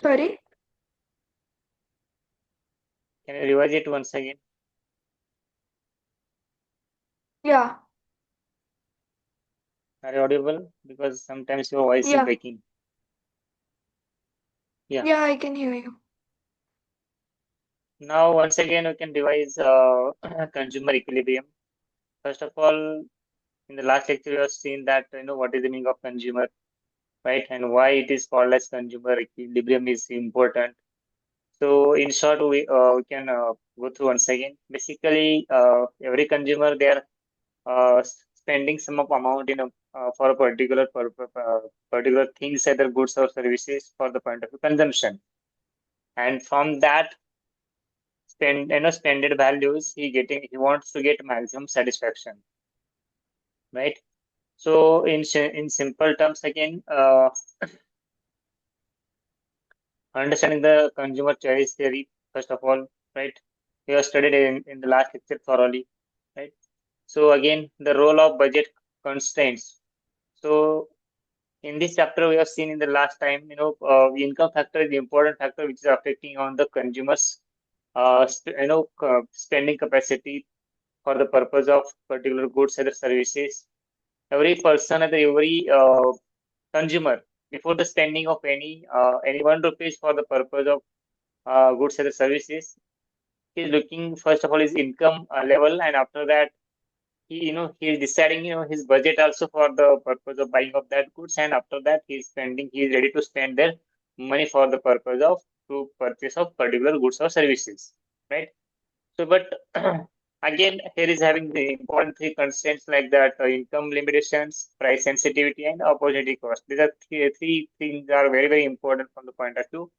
Sorry. Can you revise it once again? Yeah. Are you audible? Because sometimes your voice is Yeah. breaking. Yeah. Yeah, I can hear you. Now, once again, we can revise consumer equilibrium. First of all, in the last lecture, we have seen that what is the meaning of consumer, right, and why it is called as consumer equilibrium is important. So, in short, we can go through once again. Basically, every consumer they are spending some of amount for a particular things, either goods or services, for the point of consumption, and from that spended values, he wants to get maximum satisfaction, right? So, in simple terms, again, understanding the consumer choice theory, first of all, right? We have studied in the last lecture thoroughly, right? So again, the role of budget constraints. So in this chapter, we have seen in the last time, the income factor is the important factor which is affecting on the consumers, spending capacity for the purpose of particular goods or services. Every person, or every consumer, before the spending of any 1 rupees for the purpose of goods or services, he's looking first of all his income level, and after that he is deciding his budget also for the purpose of buying of that goods, and after that he is ready to spend their money for the purpose of to purchase of particular goods or services, right? So, but again, here is having the important three constraints like that: income limitations, price sensitivity, and opportunity cost. These are three things are very very important from the point of view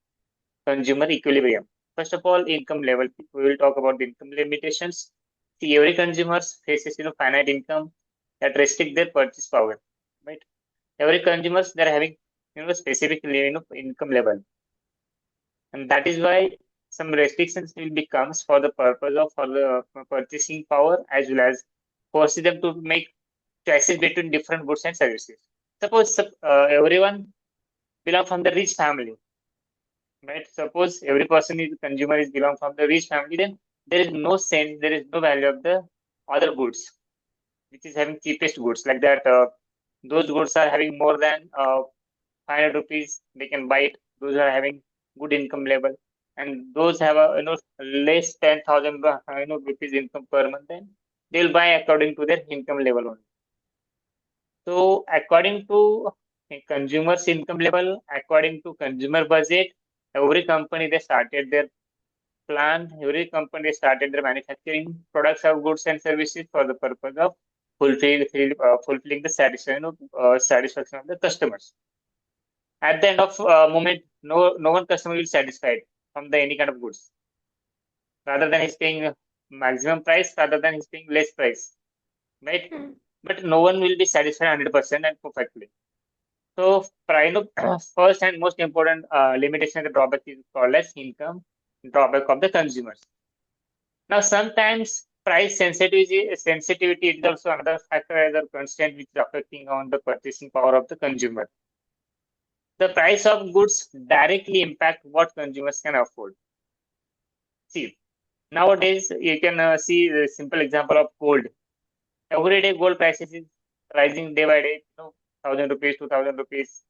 consumer equilibrium. First of all, income level. We will talk about the income limitations. See, every consumer faces finite income that restrict their purchase power, right? Every consumers they're having specific income level, and that is why some restrictions will becomes for the purpose of for the purchasing power, as well as forcing them to make choices between different goods and services. Suppose everyone belong from the rich family, right? Suppose every person is consumer is belong from the rich family, then there is no sense, there is no value of the other goods, which is having cheapest goods like that. Those goods are having more than 500 rupees, they can buy it. Those are having good income level, and those have a less 10,000 rupees income per month. Then they'll buy according to their income level only. So according to a consumer's income level, according to consumer budget, every company they started their plan, every company started their manufacturing products or goods and services for the purpose of fulfilling the satisfaction of the customers. At the end of moment, no one customer will satisfied from the any kind of goods. Rather than he's paying maximum price, rather than he's paying less price, right? Hmm. But no one will be satisfied 100% and perfectly. So, first and most important limitation of the drawback is called as income drawback of the consumers. Now, sometimes price sensitivity is also another factor as a constant which is affecting on the purchasing power of the consumer. The price of goods directly impact what consumers can afford. See, nowadays you can see a simple example of gold. Everyday gold prices is rising day by day, 1,000 rupees, 2,000 rupees.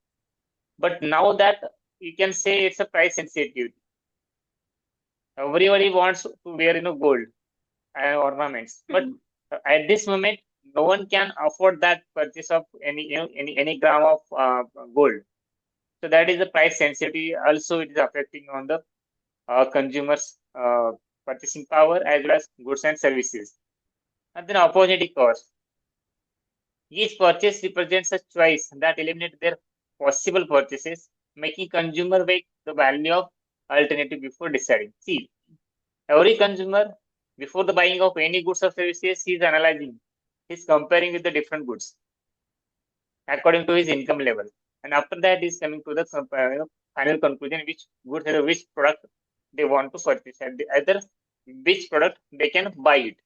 But now that you can say it's a price sensitive. Everybody wants to wear, gold and ornaments. But Hmm. at this moment, no one can afford that purchase of any gram of gold. So that is the price sensitivity. Also, it is affecting on the consumers' purchasing power as well as goods and services. And then opportunity cost. Each purchase represents a choice that eliminates their possible purchases, making consumer weigh the value of alternative before deciding. See, every consumer, before the buying of any goods or services, he is analyzing, he is comparing with the different goods according to his income level. And after that, he is coming to the final conclusion which goods or which product they want to purchase, and either which product they can buy it.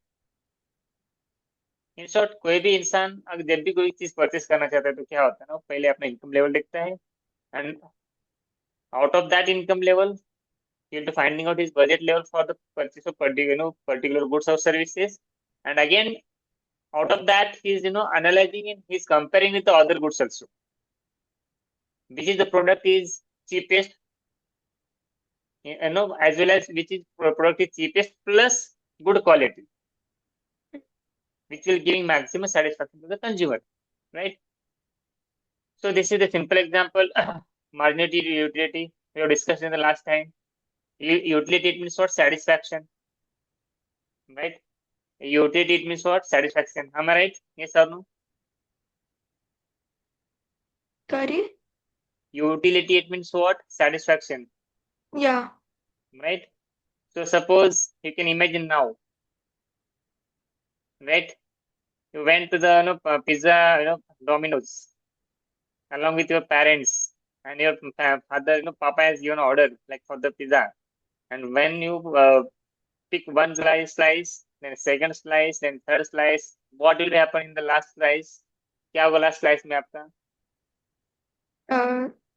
In short कोई भी इंसान अगर जब भी कोई चीज purchase करना चाहता है तो क्या होता है ना, पहले अपना इनकम लेवल देखता है and Out of that income level, he'll be finding out his budget level for the purchase of particular goods or services. And again, out of that, he's analyzing and he's comparing with the other goods also, which is the product is cheapest, as well as which is product is cheapest plus good quality, which will giving maximum satisfaction to the consumer, right? So this is the simple example. Marginality utility we have discussed in the last time. Utility it means what? Satisfaction, right? Utility it means what? Satisfaction. Am I right? Yes or no? Sorry? Utility it means what? Satisfaction, Yeah. right? So suppose you can imagine now, right? You went to the pizza, Domino's along with your parents and your father, Papa has given order like for the pizza. And when you pick one slice, then second slice, then third slice, what will happen in the last slice? क्या होगा last slice में आपका?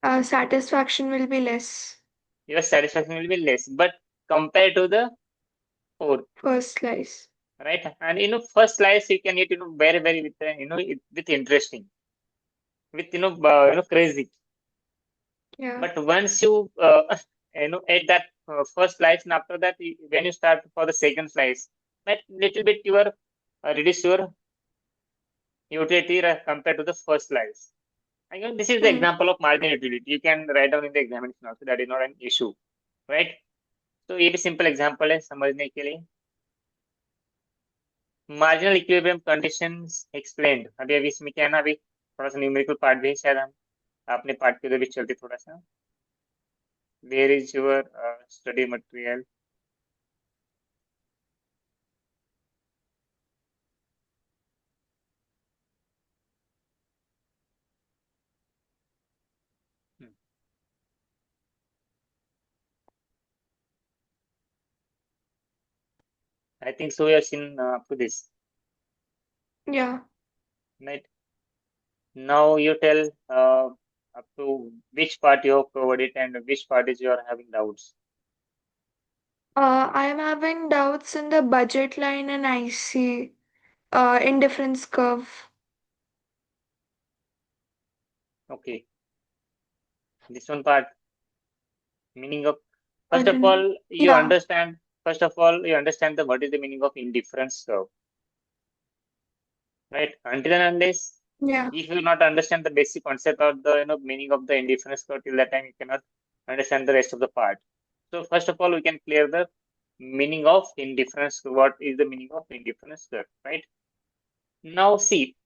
Uh, Satisfaction will be less. Your satisfaction will be less, but compared to the fourth, First slice. right? And first slice you can eat, very very with with interesting, with crazy. Yeah. But once you ate that first slice, and after that, when you start for the second slice, that little bit your reduce your utility compared to the first slice. Again, this is the Hmm. example of marginal utility. You can write down in the examination also. That is not an issue, right? तो ये भी simple example है समझने के लिए. Marginal equilibrium conditions explained. अभी अभी इसमें क्या है ना, अभी थोड़ा सा न्यूमेरिकल पार्ट भी है, शायद हम आपने पार्ट के उधर भी चलते थोड़ा सा. Where is your study material? I think so. We have seen up to this, Yeah. right? Now you tell up to which part you have covered it and which part is you are having doubts. I'm having doubts in the budget line and IC indifference curve. Okay, this one part, meaning of, I first of don't. all, you Yeah. understand. First of all, you understand the what is the meaning of indifference curve, right? Until and unless Yeah. if you not understand the basic concept of the meaning of the indifference curve, till that time you cannot understand the rest of the part. So first of all, we can clear the meaning of indifference. What is the meaning of indifference curve, right? Now see,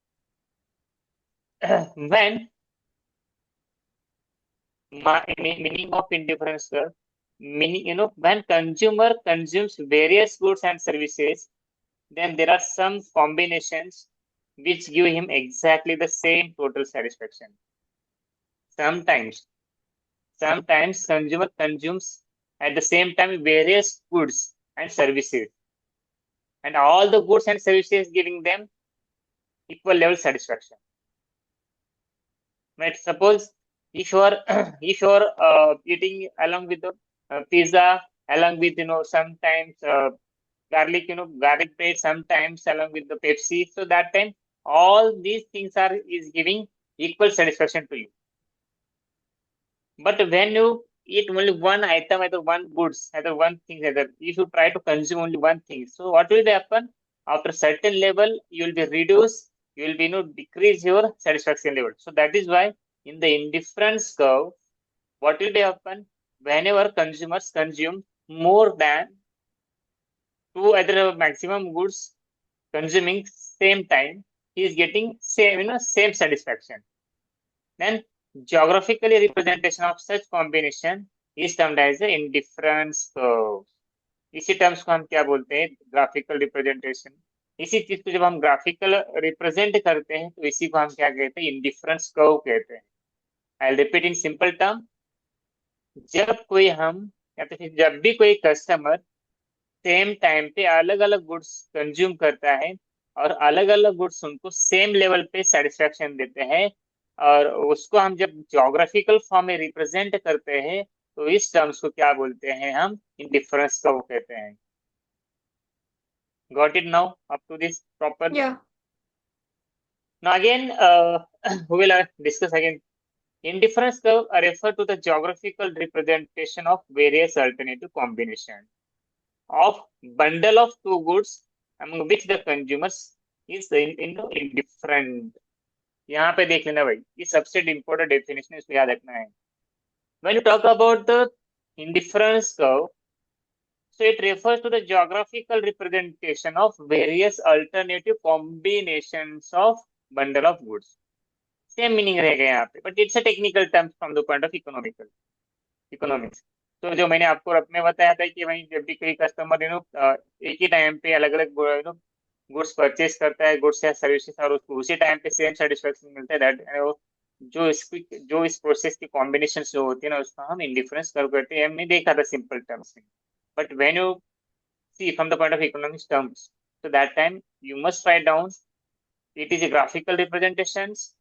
when meaning of indifference curve, meaning when consumer consumes various goods and services, then there are some combinations which give him exactly the same total satisfaction. Sometimes, sometimes consumer consumes at the same time various goods and services, and all the goods and services giving them equal level satisfaction. Right? Suppose if you are if you are eating along with the pizza, along with sometimes garlic bread, sometimes along with the Pepsi. So that time all these things are is giving equal satisfaction to you. But when you eat only one item, either one goods, either one thing, either if you try to consume only one thing, so what will happen? After certain level, you will be reduced, you will be decrease your satisfaction level. So that is why in the indifference curve, what will happen? Whenever consumers consume more than two either maximum goods consuming same time, he is getting same satisfaction. Then geographically representation of such combination is termed as the indifference curve. इसी terms को हम क्या बोलते हैं? Graphical representation. इसी चीज को जब हम ग्राफिकल रिप्रेजेंट करते हैं तो इसी को हम क्या कहते हैं? इंडिफरेंस कर्व कहते हैं. I repeat in simple term. जब कोई हम या तो फिर जब भी कोई कस्टमर सेम टाइम पे अलग अलग गुड्स कंज्यूम करता है और अलग अलग गुड्स उनको सेम लेवल पे सेटिस्फेक्शन देते हैं, और उसको हम जब ज्योग्राफिकल फॉर्म में रिप्रेजेंट करते हैं तो इस टर्म्स को क्या बोलते हैं हम, इंडिफरेंस कर्व कहते हैं। Got it now up to this proper? Yeah. Now again, we will discuss again. Indifference curve refer to the geographical representation of various alternative combinations of bundle of two goods among which the consumers is indifferent. यहाँ पे देख लेना भाई, ये सबसे important definition, इसको याद रखना है. When you talk about the indifference curve, so it refers to the geographical representation of various alternative combinations of bundle of goods. Same meaning रहेगा यहाँ पे, but it's a technical term from the point of economical economics. तो जो मैंने आपको में बताया था कि भाई जब भी कोई कस्टमर एक ही टाइम पे अलग अलग गुड्स परचेज करता है, गुड्स या सर्विसेज, और उसको उसी टाइम पे सेम सेटिस्फेक्शन मिलता है, दैट जो इस प्रोसेस की कॉम्बिनेशन जो होती है ना, उसको हम इंडिफरेंस कर्व करते हैं. हमने देखा था सिंपल टर्म्स में, but when you see from the point of economics terms, so that time you must write down it is a graphical representations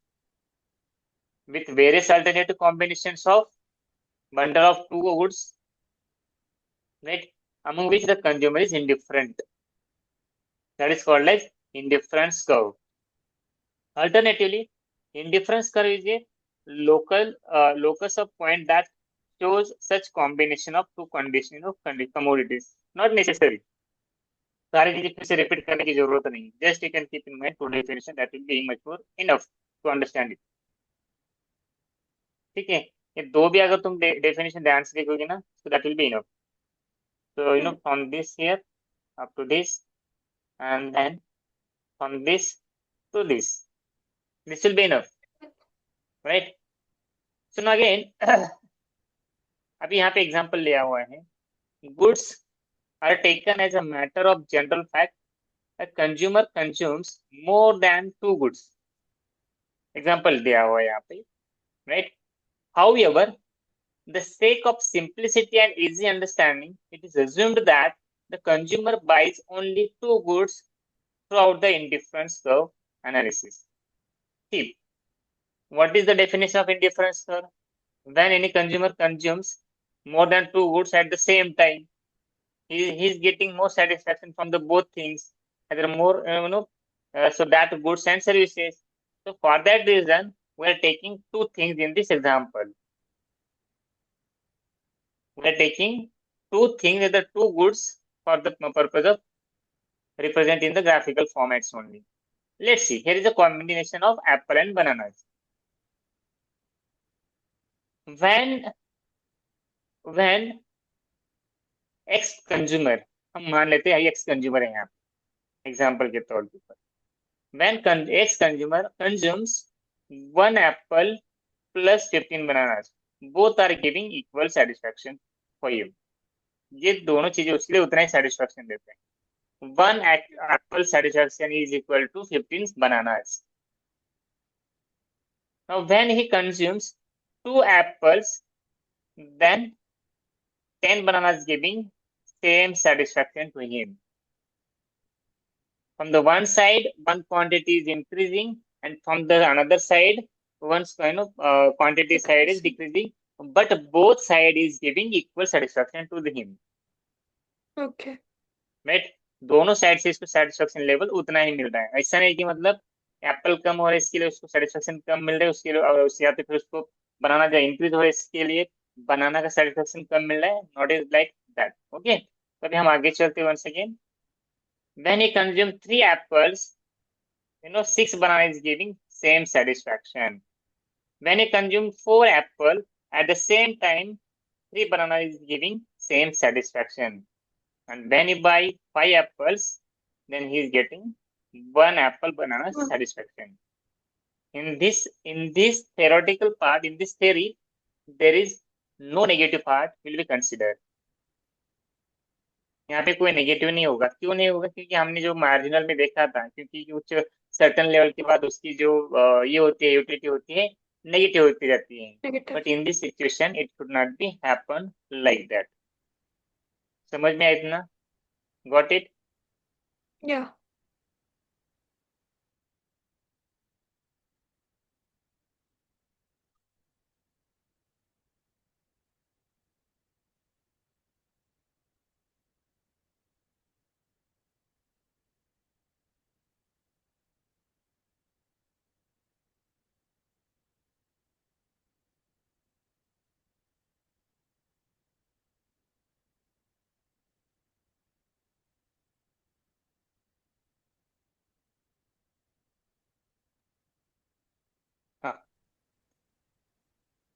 with various alternative combinations of bundle of two goods, right, among which the consumer is indifferent. That is called as indifference curve. Alternatively, indifference curve is a locus of point that shows such combination of two condition of commodities. Not necessary. सारी चीजें फिर से repeat करने की जरूरत नहीं. Just you can keep in mind two definition, that will be much more enough to understand it. ठीक है, ये दो भी अगर तुम डेफिनेशन ध्यान से देखोगे ना, so that will be enough. So Hmm. from this here up to this, and then from this to this will be enough, right? So now again, अभी यहाँ पे एग्जांपल लिया हुआ है. Goods are taken as a matter of general fact. A consumer consumes more than two goods. Example दिया हुआ है यहाँ पे, right? However, the sake of simplicity and easy understanding, it is assumed that the consumer buys only two goods throughout the indifference curve analysis. See, what is the definition of indifference curve? When any consumer consumes more than two goods at the same time, he's getting more satisfaction from the both things, either more, so that goods and services. So for that reason, we are taking two things in this example. We are taking two things, either two goods, for the purpose of represent in the graphical formats only. Let's see. Here is a combination of apple and bananas. When x consumer, हम मान लेते हैं x consumer है यहाँ पे example के तौर पर. when x consumer consumes one apple plus 15 bananas, both are giving equal satisfaction for you. ये दोनों चीजें उसके लिए उतना ही सेटिस्फेक्शन देते हैं. one apple satisfaction is equal to 15 bananas. Now when he consumes two apples, then 10 bananas giving same satisfaction to him. From the one side, one quantity is increasing, and from the another side, one's quantity side is decreasing, but both side is giving equal satisfaction to him. Okay. Right? दोनों side से इसको satisfaction level उतना ही मिल रहा है. ऐसा नहीं कि मतलब एप्पल कम हो रहा है इसके लिए उसको सेटिस्फेक्शन कम मिल रहा है, उसके लिए और या तो फिर उसको बनाना जो इंक्रीज हो रहा है इसके लिए बनाना का सेटिस्फेक्शन कम मिल रहा है. Not is like that. Okay, तो अभी हम आगे चलते हैं. Once again, when he consumed three apples, 6 bananas is giving same satisfaction. When he consumed 4 apples at the same time, 3 bananas is giving same satisfaction. And when he buy 5 apples, then he is getting 1 apple banana Hmm. satisfaction. In this theoretical part, in this theory, there is no negative part will be considered. यहाँ पे कोई negative नहीं होगा. क्यों नहीं होगा? क्योंकि हमने जो मार्जिनल में देखा था, क्योंकि कुछ सर्टन लेवल के बाद उसकी जो ये होती है यूटिलिटी होती है नेगेटिव होती जाती है. Negative. But in this situation it should not be happen like that. समझ में आया इतना? Got it? Yeah.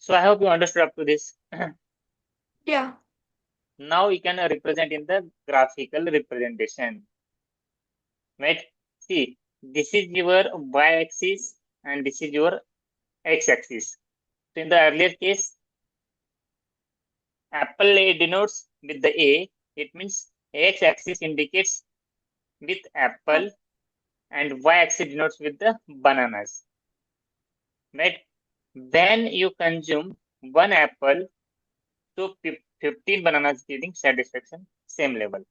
So I hope you understood up to this. Yeah. Now we can represent in the graphical representation, right? See, this is your y-axis and this is your x-axis. So in the earlier case, apple A denotes with the A. It means x-axis indicates with Huh. apple and y-axis denotes with the bananas, right? When you consume one apple, so 15 bananas giving satisfaction, same level.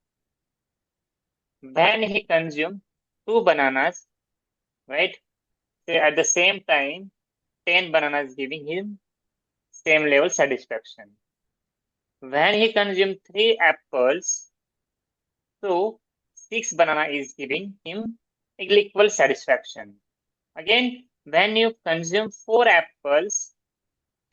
When he consumed two bananas, right? So at the same time, 10 bananas giving him same level satisfaction. When he consumed three apples, so 6 banana is giving him equal satisfaction. Again, when you consume 4 apples,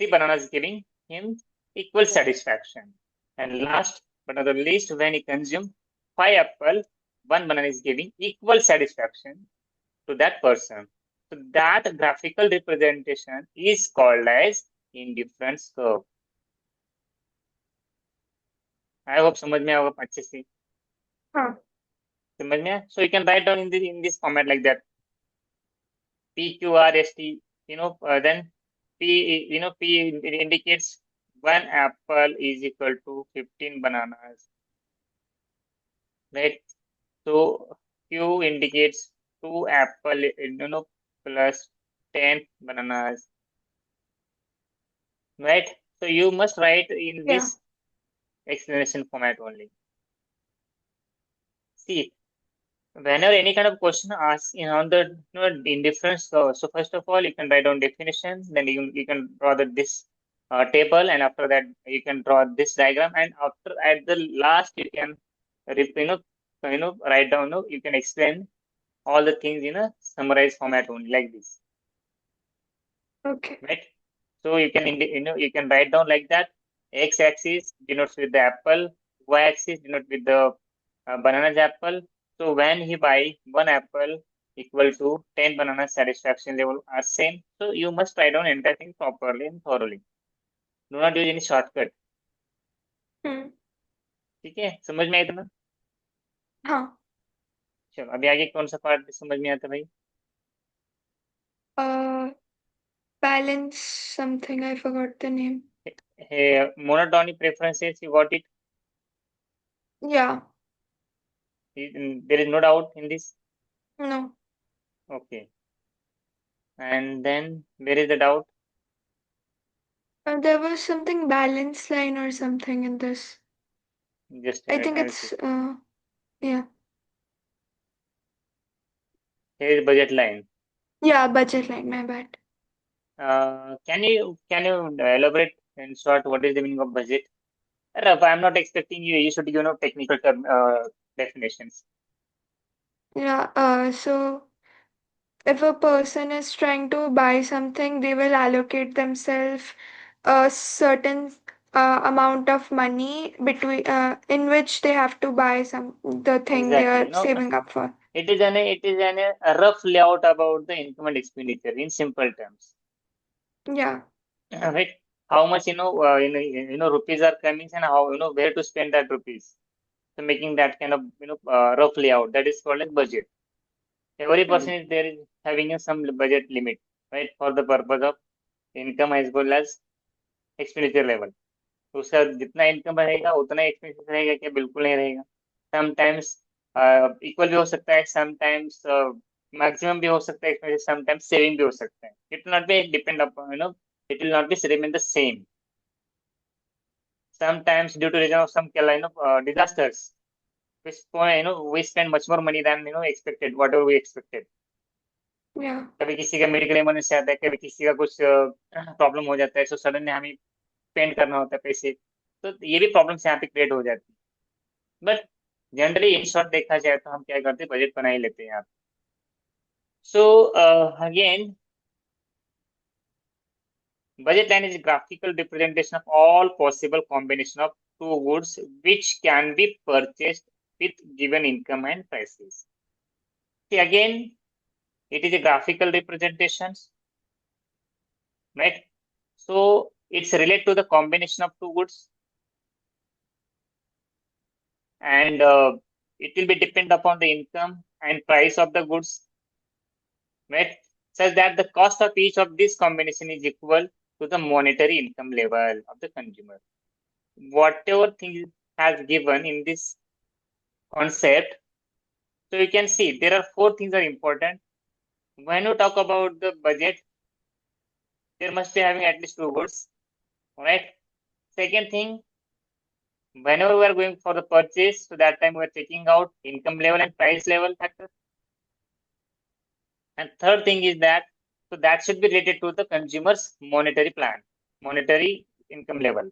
3 bananas giving him equal satisfaction. And last but not the least, when he consumed 5 apples, 1 banana is giving equal satisfaction to that person. So that graphical representation is called as indifference curve. I hope समझ में आएगा अच्छे से. Huh. समझ में आया? So you can write down in this format like that. PQRST. Then P indicates 1 apple is equal to 15 bananas, right? So Q indicates 2 apple, plus 10 bananas, right? So you must write in Yeah. this explanation format only. See, whenever any kind of question asks on the indifference, so first of all you can write down definitions, then you can draw this table, and after that you can draw this diagram, and after at the last you can write down, you can explain all the things in a summarized format only like this, Okay. right? So you can write down like that. X-axis denotes with the apple, y-axis denotes with the banana's apple. So when he buy 1 apple equal to 10 banana satisfaction level are same. So you must write down entire thing properly and thoroughly. Do not use any shortcut. Hmm. ठीक है, समझ में आया था ना? Huh. चलो अभी आगे कौन सा पार्ट समझ में आता भाई? Uh, balance something. I forgot the name. Hey, monotony preferences, you got it? Yeah. There is no doubt in this. No. Okay. And then where is the doubt? There was something balance line or something in this. Just a I minute, think I'll it's see. yeah. Here is budget line. Yeah, budget line, my bad. Can you elaborate in short what is the meaning of budget? Raf, I'm not expecting you should technical term definitions. Yeah, so if a person is trying to buy something, they will allocate themselves a certain amount of money between in which they have to buy some the thing they Exactly. are saving up for. It is a rough layout about the income and expenditure in simple terms. Yeah, Right? How much rupees are coming and how where to spend that rupees. So making that kind of rough layout, that is called as budget. Every hmm. person is there is having some budget limit, right, for the purpose of income as well as expenditure level. तो उसका जितना income रहेगा उतना expenses रहेगा क्या? बिल्कुल नहीं रहेगा. समटाइम्स इक्वल भी हो सकता है, समटाइम्स मैक्सिमम भी हो सकता है एक्सपेंसेस, समटाइम्स सेविंग भी हो सकता है. It will not be depend upon it will not be remain the same. Sometimes due to reason of some disasters, we spend much more money than expected, whatever we expected. Yeah, कभी किसी का medical emergency आता है, कभी किसी का कुछ problem हो जाता है, तो सडन हमें स्पेंड करना होता है पैसे. तो ये भी प्रॉब्लम्स यहाँ पे क्रिएट हो जाती है. बट जनरली इन शॉर्ट देखा जाए तो हम क्या करते हैं, बजट बना ही लेते हैं यहाँ. So again, budget line is a graphical representation of all possible combination of two goods which can be purchased with given income and prices. See, again, it is a graphical representation, right? So it's related to the combination of two goods, and it will be depend upon the income and price of the goods, right? Such that the cost of each of this combination is equal to the monetary income level of the consumer. Whatever thing has given in this concept, so you can see there are four things are important. When you talk about the budget, there must be having at least two goods, right? Second thing, whenever we are going for the purchase, so that time we are checking out income level and price level factor. And third thing is that, so that should be related to the consumer's monetary plan, monetary income level,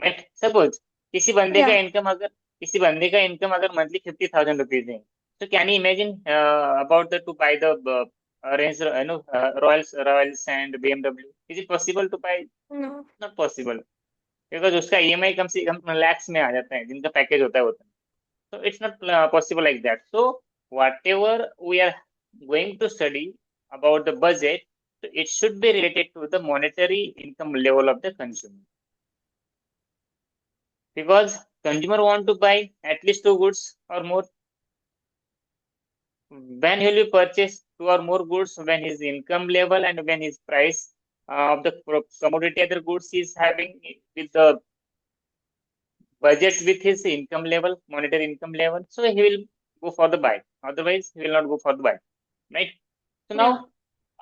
right? Suppose किसी बंदे का Yeah. Income अगर किसी बंदे का income अगर monthly 50,000 rupees है, तो can you imagine about the to buy the Range Royals and BMW? Is it possible to buy? No. Not possible, because उसका EMI कम से कम लैक्स में आ जाता है, जिनका पैकेज होता है वो। So it's not possible like that. So whatever we are going to study about the budget, so it should be related to the monetary income level of the consumer. Because consumer want to buy at least two goods or more. When he will purchase two or more goods, when his income level and when his price of the commodity other goods is having with the budget with his income level, monetary income level, so he will go for the buy. Otherwise, he will not go for the buy, right? So Yeah. now,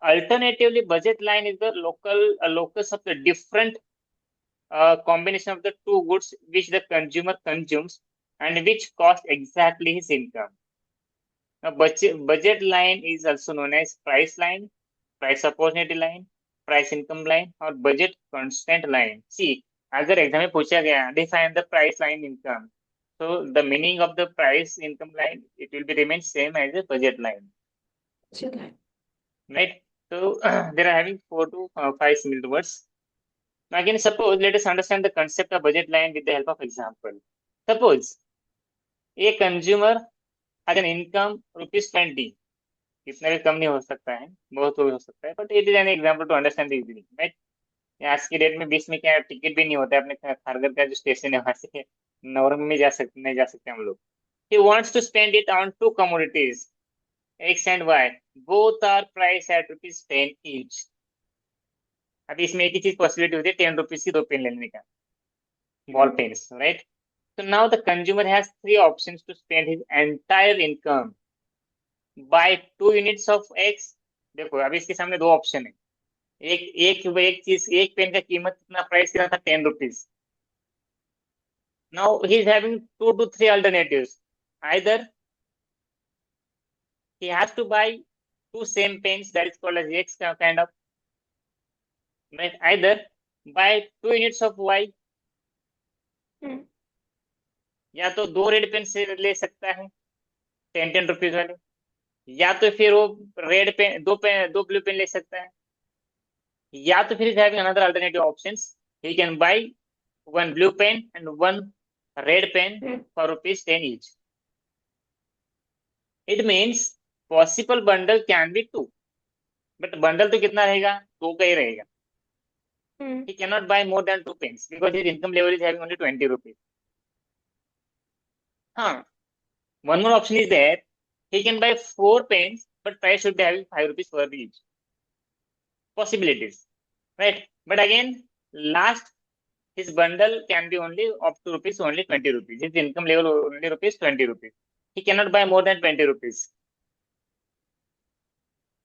alternatively, budget line is the locus of the different combination of the two goods which the consumer consumes and which cost exactly his income. Now, budget line is also known as price line, price opportunity line, price income line, or budget constant line. See, अगर exam में पूछा गया define the price line income, so the meaning of the price income line, it will be remain same as the budget line, Chalo. right? So there are having 4 to 5 similar words. Now again, suppose let us understand the concept of budget line with the help of example. Suppose a consumer has an income ₹20, इतना भी कम नहीं हो सकता है, बहुत हो सकता है, but it is an example to understand easily, right? आज की डेट में 20 में क्या टिकट भी नहीं होता है, अपने खारगर का जो स्टेशन है वहां से नौरंग में जा सकते नहीं जा सकते हम लोग. He wants to spend it on two commodities, X and Y. Both are priced at ₹10 each. अभी इसमें एक ही चीज पॉसिबिलिटी होती है, ₹10 की दो पेन लेने का, ball pens, right? So now the consumer has three options to spend his entire income. Buy 2 units of X. देखो अभी इसके सामने दो ऑप्शन है. एक एक एक चीज, एक पेन का कीमत कितना, प्राइस कितना था, ₹10. Now he is having 2 to 3 alternatives. Either he has to buy two same pens, that is called as X kind of, right? Either buy 2 units of Y, या तो दो रेड पेन से ले सकता है, ₹10 वाले, या तो फिर वो रेड पेन दो ब्लू पेन ले सकता है, या तो फिर having another alternative options, he can buy one blue pen and one red pen for ₹10 each. It means possible bundle can be two, but bundle तो कितना रहेगा, दो का ही रहेगा. He cannot buy more than two pens because his income level is having only ₹20. हाँ, one more option is there. He can buy 4 pens, but price should be having ₹5 per each. Possibilities, right? But again, last, his bundle can be only up to rupees only ₹20. His income level only ₹20. He cannot buy more than ₹20,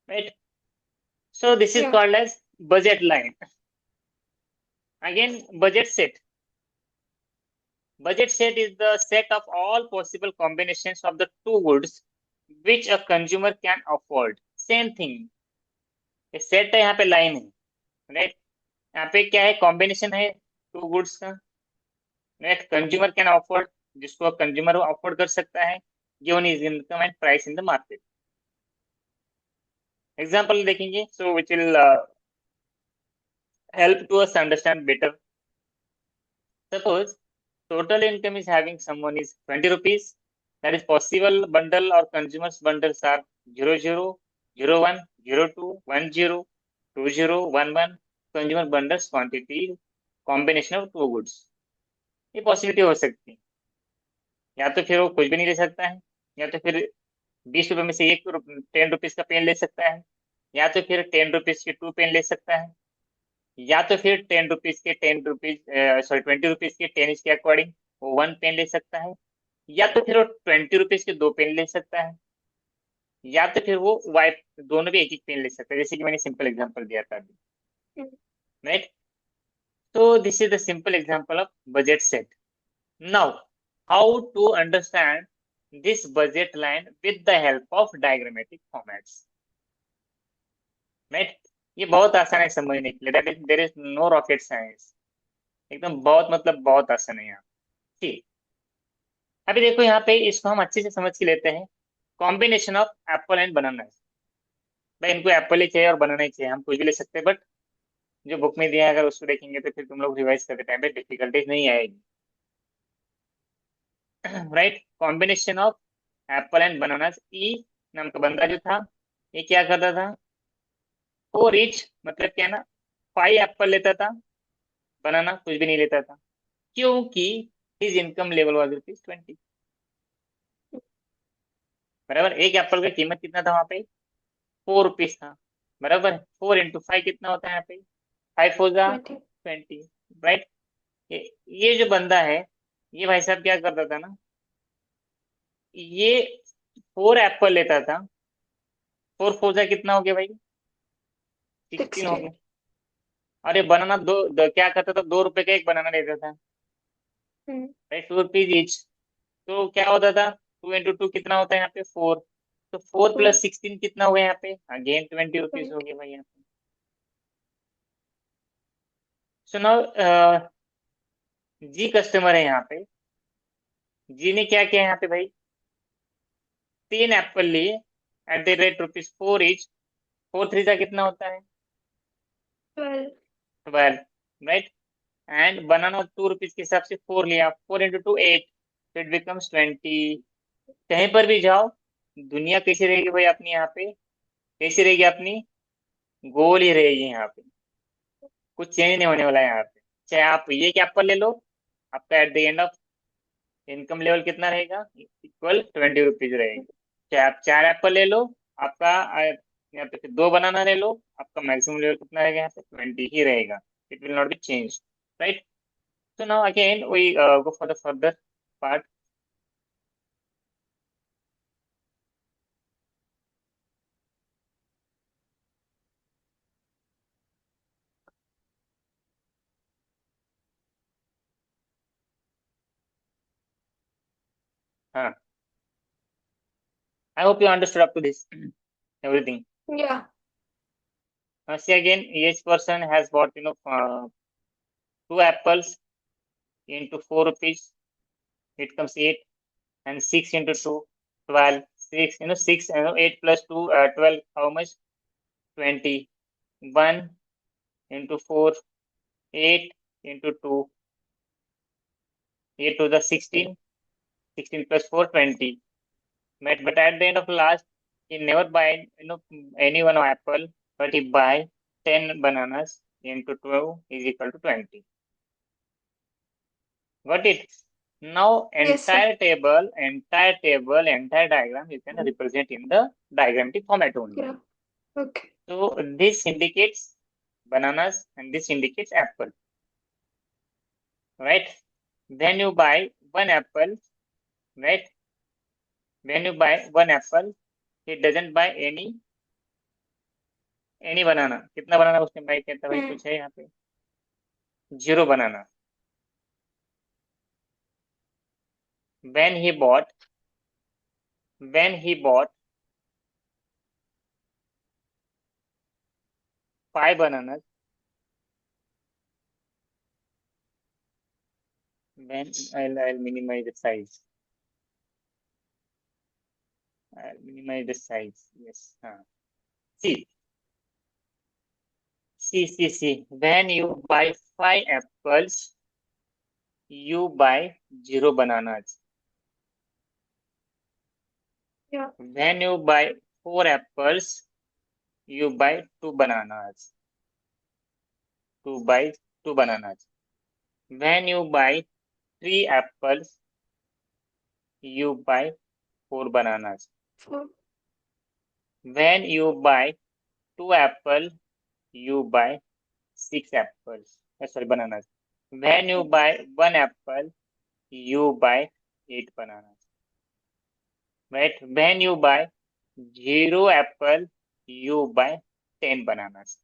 right? So this is Yeah. called as budget line. Again, budget set. Budget set is the set of all possible combinations of the two goods which a consumer can afford. Same thing. ये set है, यहाँ पे line है, right? यहाँ पे क्या है, combination है टू गुड्स का, राइट? कंज्यूमर कैन अफोर्ड, जिसको कंज्यूमर अफोर्ड कर सकता है, given is income and price in the market. Example देखेंगे, so which will help to us understand better. Suppose total income is having someone is ₹20. That is possible bundle or consumers bundles are 00, 01, 02, 10, 20, 11. Consumer bundles quantity combination of two goods. ये possibility हो सकती है। या तो फिर वो कुछ भी नहीं ले सकता है, या तो फिर 20 रुपए में से एक 10 रुपीज का पेन ले सकता है, या तो फिर 10 रुपीज के टू पेन ले सकता है, या तो फिर 10 रुपीज के 10 रुपीज, सॉरी 20 रुपीज के 10 के अकॉर्डिंग वो वन पेन ले सकता है, या तो फिर वो 20 रुपीज के दो पेन ले सकता है, या तो फिर वो वाइप दोनों भी एक एक पेन ले सकता है, जैसे कि मैंने सिंपल एग्जांपल दिया था अभी। राइट। तो this is the simple example of budget set. Now how to understand this budget line with the help of diagrammatic formats. Right. ये बहुत आसान है समझने के लिए, that is there is no rocket science. एकदम बहुत मतलब बहुत आसान है यहाँ। ठीक। अभी देखो यहाँ पे इसको हम अच्छे से समझ के लेते हैं। कॉम्बिनेशन ऑफ एप्पल एंड बनाना। भाई इनको एप्पल ही चाहिए और बनाना ही चाहिए, हम कुछ भी ले सकते हैं, बट जो बुक में दिया है अगर उसको देखेंगे तो फिर तुम लोग रिवाइज करते टाइम पे डिफिकल्टीज नहीं आएगी। Right. Combination of apple and banana. ई नाम का बंदा जो था, ये क्या करता था, फोर ईच मतलब क्या ना, 5 एप्पल लेता था, बनाना कुछ भी नहीं लेता था, क्योंकि हिज इनकम लेवल वाज ₹20। बराबर। एक एप्पल का कीमत कितना था वहां पे, ₹4 था। बराबर। 4 × 5 कितना होता है यहाँ पे, 5 4 जा 20। 20। राइट। ये ये जो बंदा है, ये भाई साहब क्या करता था ना, ये 4 एप्पल लेता था। 4 4 जा कितना हो गया भाई, 16 हो 60। गया। और ये बनाना क्या करता था, ₹2 का एक बनाना लेता था। हम्म। राइट। ₹2 ईच। तो क्या होता था, 2 × 2 कितना होता है यहाँ पे, 4। तो 4 + 16 कितना हो गया यहाँ पे, अगेन ₹20 हो 20। गया भाई यहाँ पे। सो नाउ जी कस्टमर है यहाँ पे। जी ने क्या किया यहाँ पे भाई, 3 एप्पल लिए एट द रेट ₹4 ईच। 4 3 जा कितना होता है, 12। 12। राइट। एंड बनाना ₹2 के हिसाब से 4 लिया, 4 × 2 8, इट बिकम्स 20। कहीं पर भी जाओ, दुनिया कैसी रहेगी भाई अपनी यहाँ पे, कैसी रहेगी अपनी, गोल ही रहेगी यहाँ पे, कुछ चेंज नहीं होने वाला है यहाँ पे। चाहे आप ये एक एप्पल ले लो, आपका at the end of income level कितना रहेगा, इक्वल ₹20 रहेगी। चाहे आप 4 एप्पल ले लो, आपका यहाँ पे फिर 2 बनाना ले लो, आपका मैक्सिमम लेवल कितना रहेगा यहाँ पे, 20 ही रहेगा। It will not be change. Right. So now again we go for the further part. हाँ, I hope you understood up to this everything. Yeah. See again, each person has bought 2 apples into ₹4. It comes 8, and 6 × 2 12. 6 6 8 plus 2 12. How much? 20. 1 × 4 8 × 2 8 to the 16. 16 plus 4 20. But at the end of last, he never buy any one apple, but he buy 10 bananas into 12 is equal to 20. Got it? Now Yes, sir. entire diagram you can represent in the diagrammatic format only. Yeah. Okay. So this indicates bananas and this indicates apple, right? When you buy one apple, right? When you buy one apple, he doesn't buy any बनाना। कितना बनाना उसने by किया था भाई, Hmm. कुछ है यहाँ पे, 0 बनाना। when he bought when he bought 5 bananas, when I'll minimize the size, yes. See, see, when you buy 5 apples, you buy 0 bananas. Yeah. When you buy 4 apples, you buy 2 bananas. to buy 2 bananas. When you buy 3 apples, you buy 4 bananas. four. When you buy 2 apples, you buy 6 apples. Sorry, bananas. When you buy 1 apple, you buy 8 bananas. Right? When you buy 0 apple, you buy 10 bananas.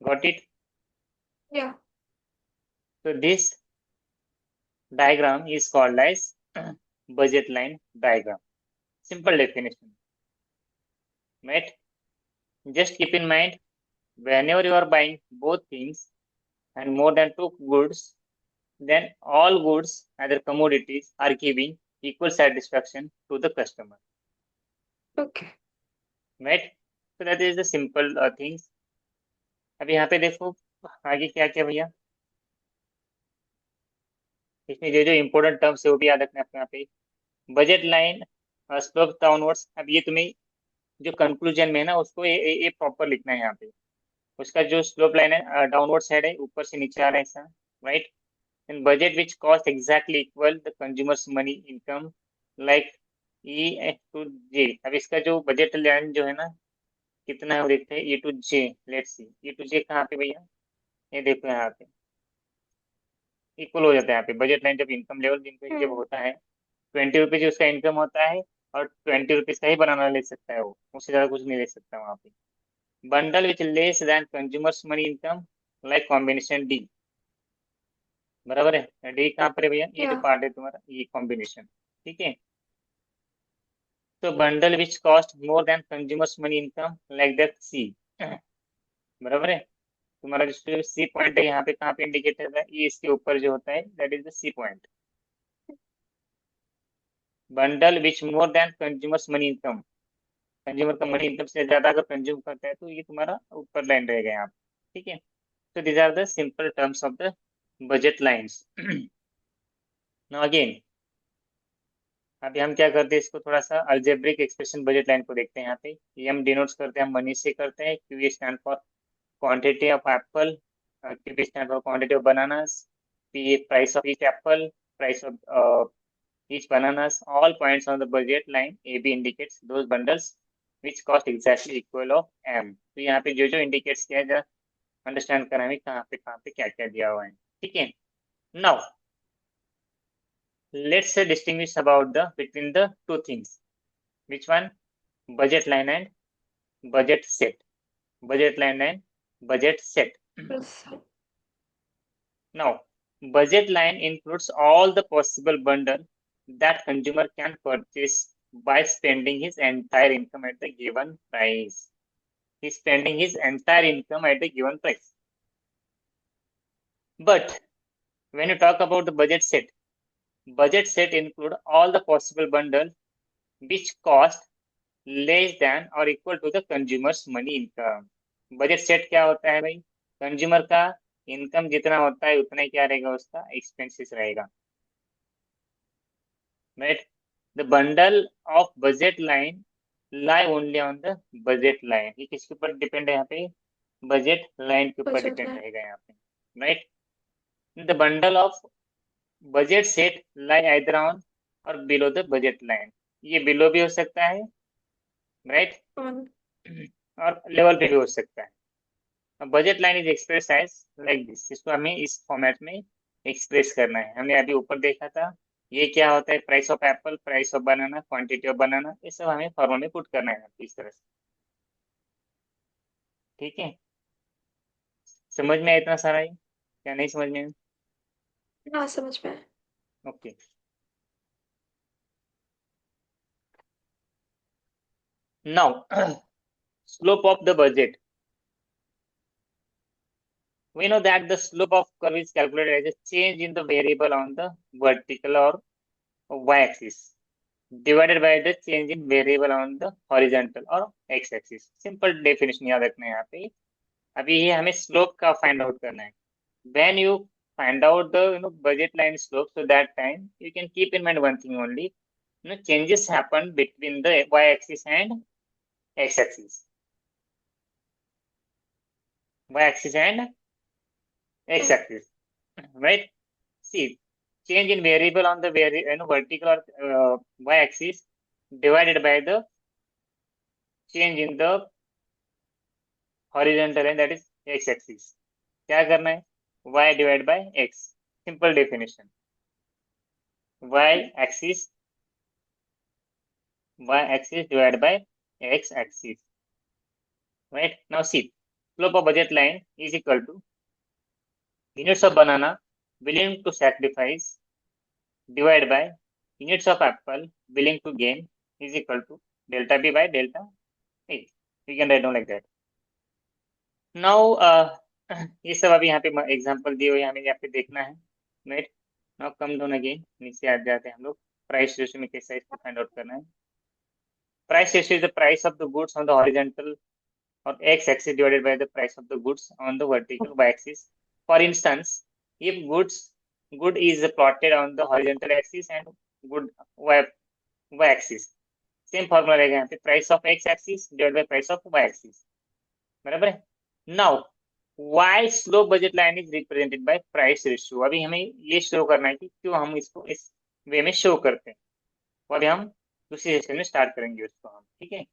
Got it? Yeah. So this diagram is called as budget line diagram. Simple definition. Right? Just keep in mind, whenever you are buying both things and more than two goods, then all goods, either commodities, are giving equal satisfaction to the customer. Okay. Right? So that is the simple things. अब यहाँ पे देखो आगे क्या क्या भैया, इसमें जो जो इंपॉर्टेंट टर्म्स है वो भी याद रखना है आपको यहाँ पे. Budget line slope downwards. अब ये तुम्हें जो कंक्लूजन में है ना उसको ये प्रॉपर लिखना है यहाँ पे. उसका जो स्लोप लाइन है डाउनवर्ड साइड है, ऊपर से नीचे आ रहा है ऐसा. Right. And budget which cost exactly equal the consumer's money income like E to J. अब इसका जो बजट लाइन जो है ना कितना है वो देखते हैं. E to J, let's see E to J कहाँ पे भैया, ये देखो यहाँ पे इक्वल हो जाता है. यहाँ पे बजट लाइन जब इनकम लेवल जिनको जब Hmm. होता है 20 रुपीज उसका इनकम होता है और 20 रुपीज का ही बनाना ले सकता है वो, उससे ज्यादा कुछ नहीं ले सकता वहाँ पे. Bundle which less than consumers money income like combination D. बराबर है. डी कहाँ पर है भैया, ये जो Yeah. पार्ट है तुम्हारा ये कॉम्बिनेशन. ठीक है. तो bundle which cost more than consumers money income like that C. बराबर है. तुम्हारा जो सी पॉइंट है यहाँ पे कहाँ पे इंडिकेट है, ये इसके ऊपर जो होता है that is the C point. Bundle which more than consumers money income, consumer का मनी इनकम से ज्यादा अगर कंज्यूम करता है तो ये तुम्हारा ऊपर लाइन रहेगा यहाँ पे. ठीक है. तो these are the simple terms of the budget lines. Now again अभी हम क्या करते हैं, इसको थोड़ा सा अल्जेब्रिक एक्सप्रेशन बजट लाइन को देखते हैं. यहाँ पे ये हम डिनोट्स करते हैं, हम मनी से करते हैं. Q stand for quantity of Apple, Q stand for quantity of bananas, P price of each Apple, price of each bananas. All points on the budget line AB indicates those bundles which cost exactly equal of M. तो यहाँ पे जो जो indicates किया जा understand करा हमें कहाँ पे क्या क्या दिया हुआ है. ठीक है. Now let's distinguish about the between the two things. Which one, budget line and budget set. Budget line and budget set. Yes. Now, budget line includes all the possible bundle that consumer can purchase by spending his entire income at the given price. He's spending his entire income at the given price. But when you talk about the budget set include all the possible bundle which cost less than or equal to the consumer's money income. Budget set क्या होता है भाई, consumer का income जितना होता है उतना ही क्या रहेगा उसका एक्सपेंसेस रहेगा. Right. The bundle of budget line lie only on the budget line. ये किसके ऊपर डिपेंड है यहाँ पे, बजट लाइन के ऊपर Budget डिपेंड line. रहेगा यहाँ पे. Right. The bundle of budget set lie either on और बिलो द बजट लाइन. ये बिलो भी हो सकता है. राइट. On. और लेवल पे भी हो सकता है. Budget line is express as like this. इसको हमें इस फॉर्मेट में एक्सप्रेस करना है. हमने अभी ऊपर देखा था ये क्या होता है, price of Apple, price of banana, quantity of बनाना, ये सब हमें फॉर्मूला में पुट करना है इस तरह से. ठीक है. समझ में आया इतना सारा ही, क्या नहीं समझ में? हाँ समझ में आया. Okay. Now slope of the budget. We know that the slope of curve is calculated as a change in the variable on the vertical or y-axis divided by the change in variable on the horizontal or x-axis. Simple definition याद रखना है यहाँ पे. अभी ये हमें slope का find out करना है. When you find out the budget line slope, so that time you can keep in mind one thing only. Changes happen between the y-axis and x-axis. y axis and x axis, right? See, change in variable on the vertical or y axis divided by the change in the horizontal line, that is x axis. क्या करना है? y divided by x. Simple definition. y axis divided by x axis. Right? Now see, slope of budget line is equal to units of banana willing to sacrifice divided by units of apple willing to gain is equal to delta b by delta a. We can write down like that. Now ये सब अभी यहाँ पे example दिए हुए हमें यहाँ पे देखना है, right? Now come down again, नीचे आ जाते हैं हम लोग। प्राइस रेशियो में कैसे इसको फाइंड आउट करना है? Price ratio is the price of the goods on the horizontal or x-axis divided by the price of the goods on the vertical y-axis. For instance, if good is plotted on the horizontal axis and good y-axis, same formula रहेगा यहाँ पे, price of x-axis divided by price of y-axis, बराबर है? Now why slope budget line is represented by price ratio. अभी हमें ये show करना है कि क्यों हम इसको इस वे में शो करते हैं, वो अभी हम दूसरी सेशन में स्टार्ट करेंगे उसको हम, ठीक है?